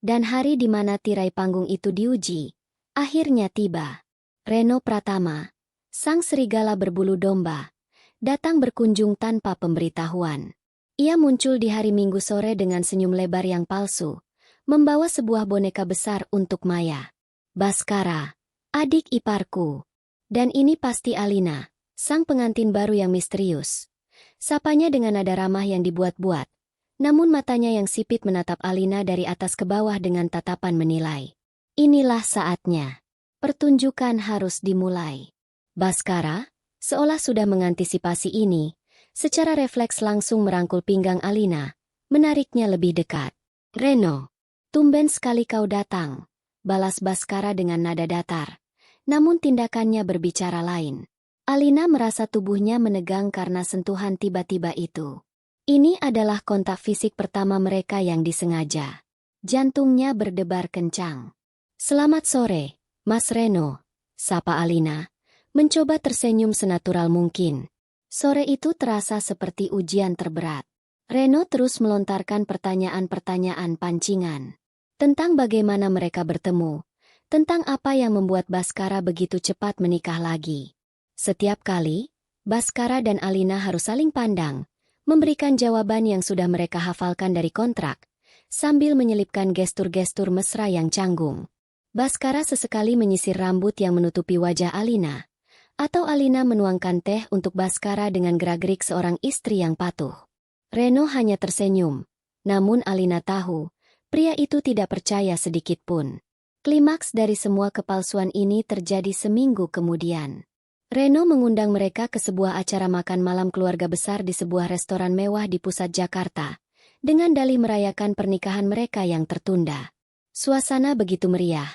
Dan hari di mana tirai panggung itu diuji, akhirnya tiba. Reno Pratama, sang serigala berbulu domba, datang berkunjung tanpa pemberitahuan. Ia muncul di hari Minggu sore dengan senyum lebar yang palsu, membawa sebuah boneka besar untuk Maya. "Baskara, adik iparku. Dan ini pasti Alina, sang pengantin baru yang misterius." Sapanya dengan nada ramah yang dibuat-buat, namun matanya yang sipit menatap Alina dari atas ke bawah dengan tatapan menilai. Inilah saatnya. Pertunjukan harus dimulai. Baskara, seolah sudah mengantisipasi ini, secara refleks langsung merangkul pinggang Alina, menariknya lebih dekat. "Reno, tumben sekali kau datang," balas Baskara dengan nada datar. Namun tindakannya berbicara lain. Alina merasa tubuhnya menegang karena sentuhan tiba-tiba itu. Ini adalah kontak fisik pertama mereka yang disengaja. Jantungnya berdebar kencang. "Selamat sore, Mas Reno," sapa Alina, mencoba tersenyum senatural mungkin. Sore itu terasa seperti ujian terberat. Reno terus melontarkan pertanyaan-pertanyaan pancingan. Tentang bagaimana mereka bertemu, tentang apa yang membuat Baskara begitu cepat menikah lagi. Setiap kali, Baskara dan Alina harus saling pandang, memberikan jawaban yang sudah mereka hafalkan dari kontrak, sambil menyelipkan gestur-gestur mesra yang canggung. Baskara sesekali menyisir rambut yang menutupi wajah Alina, atau Alina menuangkan teh untuk Baskara dengan gerak-gerik seorang istri yang patuh. Reno hanya tersenyum, namun Alina tahu, pria itu tidak percaya sedikit pun. Klimaks dari semua kepalsuan ini terjadi seminggu kemudian. Reno mengundang mereka ke sebuah acara makan malam keluarga besar di sebuah restoran mewah di pusat Jakarta, dengan dalih merayakan pernikahan mereka yang tertunda. Suasana begitu meriah,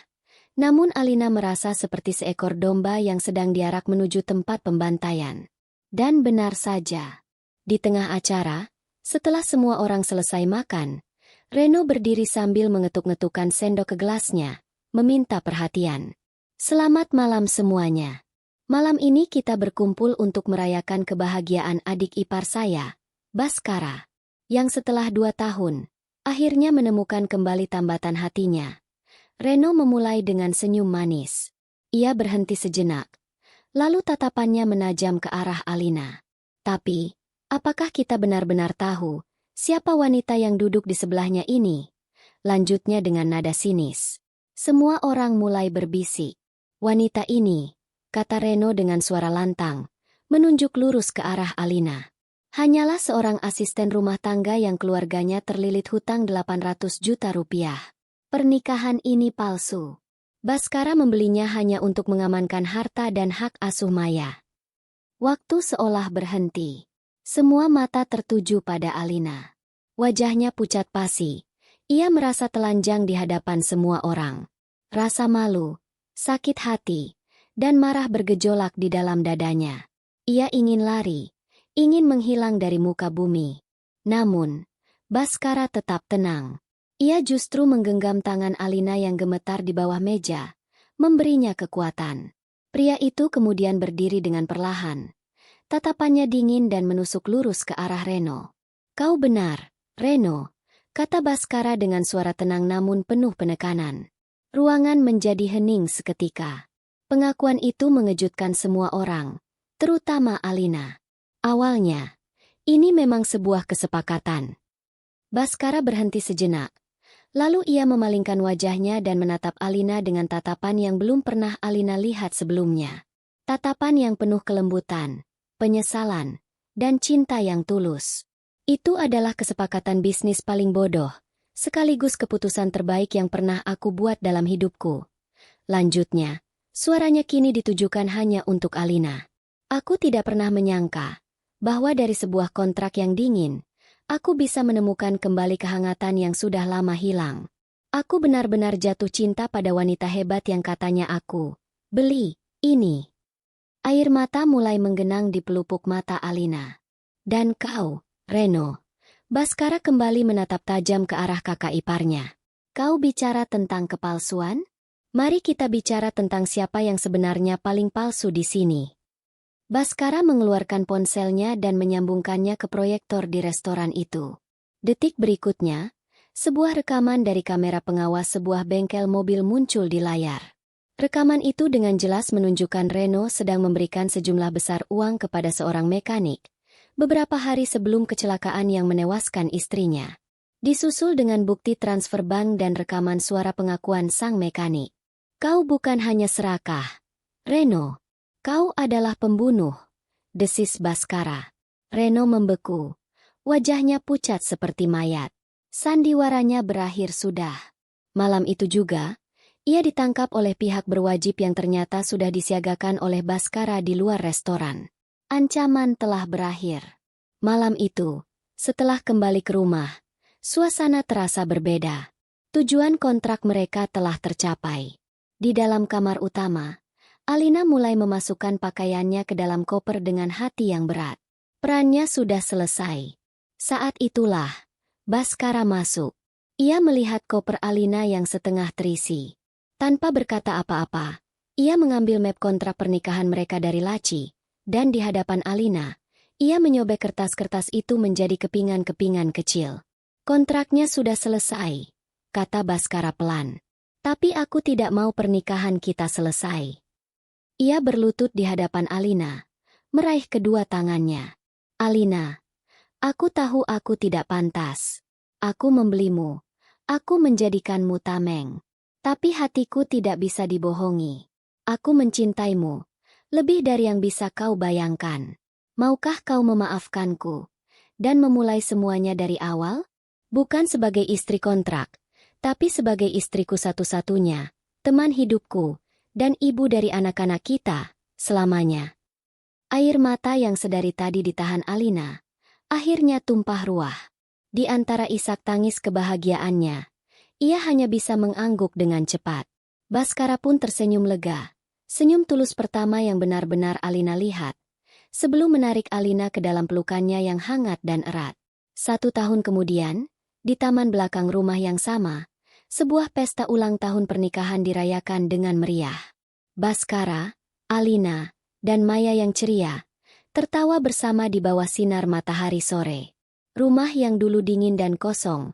Namun Alina merasa seperti seekor domba yang sedang diarak menuju tempat pembantaian. Dan benar saja. Di tengah acara, setelah semua orang selesai makan, Reno berdiri sambil mengetuk-ngetukkan sendok ke gelasnya, meminta perhatian. Selamat malam semuanya. Malam ini kita berkumpul untuk merayakan kebahagiaan adik ipar saya, Baskara, yang setelah 2 tahun, akhirnya menemukan kembali tambatan hatinya. Reno memulai dengan senyum manis. Ia berhenti sejenak, lalu tatapannya menajam ke arah Alina. Tapi, apakah kita benar-benar tahu siapa wanita yang duduk di sebelahnya ini? Lanjutnya dengan nada sinis. Semua orang mulai berbisik. Wanita ini, kata Reno dengan suara lantang, menunjuk lurus ke arah Alina. Hanyalah seorang asisten rumah tangga yang keluarganya terlilit hutang 800 juta rupiah. Pernikahan ini palsu. Baskara membelinya hanya untuk mengamankan harta dan hak asuh Maya. Waktu seolah berhenti. Semua mata tertuju pada Alina. Wajahnya pucat pasi. Ia merasa telanjang di hadapan semua orang. Rasa malu, sakit hati, dan marah bergejolak di dalam dadanya. Ia ingin lari, ingin menghilang dari muka bumi. Namun, Baskara tetap tenang. Ia justru menggenggam tangan Alina yang gemetar di bawah meja, memberinya kekuatan. Pria itu kemudian berdiri dengan perlahan. Tatapannya dingin dan menusuk lurus ke arah Reno. Kau benar, Reno, kata Baskara dengan suara tenang namun penuh penekanan. Ruangan menjadi hening seketika. Pengakuan itu mengejutkan semua orang, terutama Alina. Awalnya, ini memang sebuah kesepakatan. Baskara berhenti sejenak. Lalu ia memalingkan wajahnya dan menatap Alina dengan tatapan yang belum pernah Alina lihat sebelumnya. Tatapan yang penuh kelembutan, penyesalan, dan cinta yang tulus. Itu adalah kesepakatan bisnis paling bodoh, sekaligus keputusan terbaik yang pernah aku buat dalam hidupku. Lanjutnya, suaranya kini ditujukan hanya untuk Alina. Aku tidak pernah menyangka bahwa dari sebuah kontrak yang dingin, aku bisa menemukan kembali kehangatan yang sudah lama hilang. Aku benar-benar jatuh cinta pada wanita hebat yang katanya aku beli ini. Air mata mulai menggenang di pelupuk mata Alina. Dan kau, Reno. Baskara kembali menatap tajam ke arah kakak iparnya. Kau bicara tentang kepalsuan? Mari kita bicara tentang siapa yang sebenarnya paling palsu di sini. Baskara mengeluarkan ponselnya dan menyambungkannya ke proyektor di restoran itu. Detik berikutnya, sebuah rekaman dari kamera pengawas sebuah bengkel mobil muncul di layar. Rekaman itu dengan jelas menunjukkan Reno sedang memberikan sejumlah besar uang kepada seorang mekanik, beberapa hari sebelum kecelakaan yang menewaskan istrinya. Disusul dengan bukti transfer bank dan rekaman suara pengakuan sang mekanik. Kau bukan hanya serakah, Reno. Kau adalah pembunuh, desis Baskara. Reno membeku. Wajahnya pucat seperti mayat. Sandiwaranya berakhir sudah. Malam itu juga, ia ditangkap oleh pihak berwajib yang ternyata sudah disiagakan oleh Baskara di luar restoran. Ancaman telah berakhir. Malam itu, setelah kembali ke rumah, suasana terasa berbeda. Tujuan kontrak mereka telah tercapai. Di dalam kamar utama, Alina mulai memasukkan pakaiannya ke dalam koper dengan hati yang berat. Perannya sudah selesai. Saat itulah, Baskara masuk. Ia melihat koper Alina yang setengah terisi. Tanpa berkata apa-apa, ia mengambil map kontrak pernikahan mereka dari laci, dan di hadapan Alina, ia menyobek kertas-kertas itu menjadi kepingan-kepingan kecil. Kontraknya sudah selesai, kata Baskara pelan. Tapi aku tidak mau pernikahan kita selesai. Ia berlutut di hadapan Alina, meraih kedua tangannya. Alina, aku tahu aku tidak pantas. Aku membelimu. Aku menjadikanmu tameng. Tapi hatiku tidak bisa dibohongi. Aku mencintaimu, lebih dari yang bisa kau bayangkan. Maukah kau memaafkanku, dan memulai semuanya dari awal? Bukan sebagai istri kontrak, tapi sebagai istriku satu-satunya, teman hidupku, dan ibu dari anak-anak kita, selamanya. Air mata yang sedari tadi ditahan Alina, akhirnya tumpah ruah. Di antara isak tangis kebahagiaannya, ia hanya bisa mengangguk dengan cepat. Baskara pun tersenyum lega. Senyum tulus pertama yang benar-benar Alina lihat. Sebelum menarik Alina ke dalam pelukannya yang hangat dan erat. 1 tahun kemudian, di taman belakang rumah yang sama, sebuah pesta ulang tahun pernikahan dirayakan dengan meriah. Baskara, Alina, dan Maya yang ceria, tertawa bersama di bawah sinar matahari sore. Rumah yang dulu dingin dan kosong,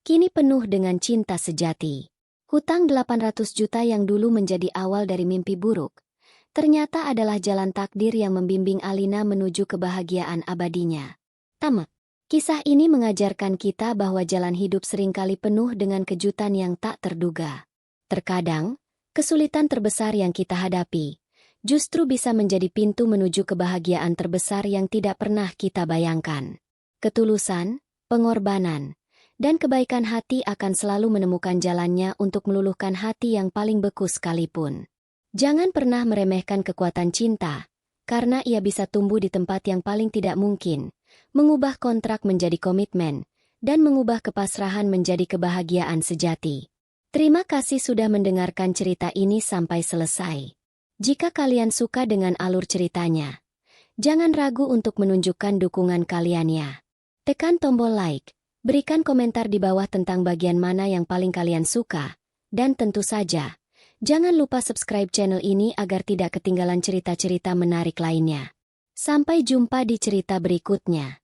kini penuh dengan cinta sejati. Hutang 800 juta yang dulu menjadi awal dari mimpi buruk, ternyata adalah jalan takdir yang membimbing Alina menuju kebahagiaan abadinya. Tamat. Kisah ini mengajarkan kita bahwa jalan hidup seringkali penuh dengan kejutan yang tak terduga. Terkadang, kesulitan terbesar yang kita hadapi justru bisa menjadi pintu menuju kebahagiaan terbesar yang tidak pernah kita bayangkan. Ketulusan, pengorbanan, dan kebaikan hati akan selalu menemukan jalannya untuk meluluhkan hati yang paling beku sekalipun. Jangan pernah meremehkan kekuatan cinta, karena ia bisa tumbuh di tempat yang paling tidak mungkin, mengubah kontrak menjadi komitmen, dan mengubah kepasrahan menjadi kebahagiaan sejati. Terima kasih sudah mendengarkan cerita ini sampai selesai. Jika kalian suka dengan alur ceritanya, jangan ragu untuk menunjukkan dukungan kalian ya. Tekan tombol like, berikan komentar di bawah tentang bagian mana yang paling kalian suka, dan tentu saja, jangan lupa subscribe channel ini agar tidak ketinggalan cerita-cerita menarik lainnya. Sampai jumpa di cerita berikutnya.